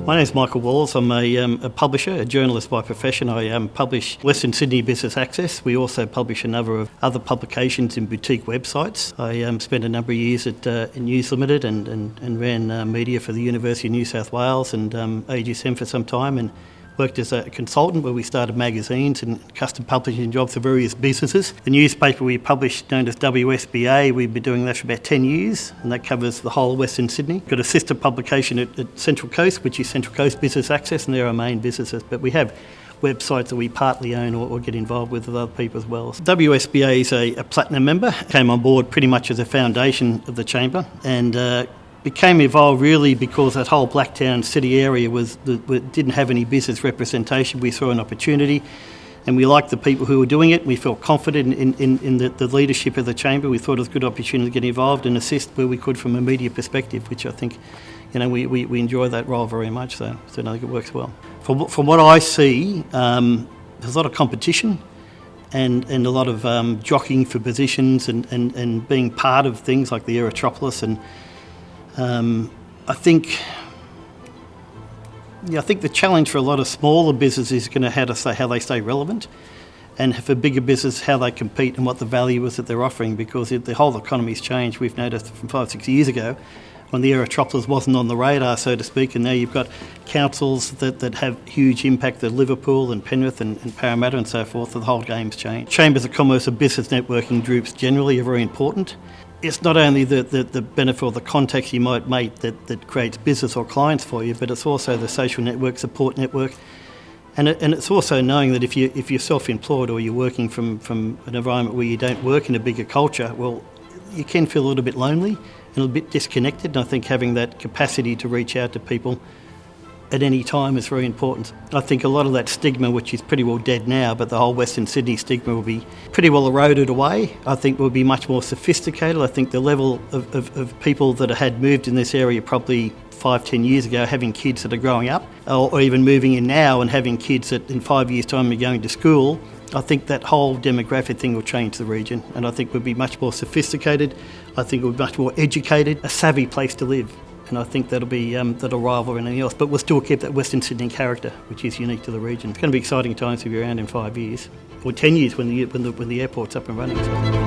My name is Michael Walls. I'm a publisher, a journalist by profession. I publish Western Sydney Business Access. We also publish a number of other publications in boutique websites. I spent a number of years at News Limited and ran media for the University of New South Wales and AGSM for some time, and worked as a consultant where we started magazines and custom publishing jobs for various businesses. The newspaper we published, known as WSBA, we've been doing that for about 10 years, and that covers the whole of Western Sydney. Got a sister publication at Central Coast, which is Central Coast Business Access, and they're our main businesses. But we have websites that we partly own or get involved with other people as well. WSBA is a platinum member, came on board pretty much as a foundation of the chamber, and became involved really because that whole Blacktown city area didn't have any business representation. We saw an opportunity and we liked the people who were doing it. We felt confident in the leadership of the chamber. We thought it was a good opportunity to get involved and assist where we could from a media perspective, which I think, we enjoy that role very much, so I think it works well. From what I see, there's a lot of competition and a lot of jockeying for positions and being part of things like the Aerotropolis, and I think the challenge for a lot of smaller businesses is going to how they stay relevant, and for bigger business how they compete and what the value is that they're offering, because the whole economy's changed. We've noticed from 5-6 years ago when the Aerotropolis wasn't on the radar, so to speak, and now you've got councils that have huge impact at Liverpool and Penrith and Parramatta and so forth. The whole game's changed. Chambers of Commerce and business networking groups generally are very important. It's not only the benefit or the context you might make that creates business or clients for you, but it's also the social network, support network, and it's also knowing that if you're self-employed or you're working from an environment where you don't work in a bigger culture, well, you can feel a little bit lonely and a little bit disconnected. And I think having that capacity to reach out to people at any time is very important. I think a lot of that stigma, which is pretty well dead now, but the whole Western Sydney stigma will be pretty well eroded away. I think we'll be much more sophisticated. I think the level of people that had moved in this area probably 5-10 years ago, having kids that are growing up, or even moving in now and having kids that in 5 years' time are going to school, I think that whole demographic thing will change the region, and I think we'll be much more sophisticated. I think we'll be much more educated, a savvy place to live. And I think that'll rival anything else. But we'll still keep that Western Sydney character, which is unique to the region. It's going to be exciting times to be around in 5 years, or 10 years when the airport's up and running. So.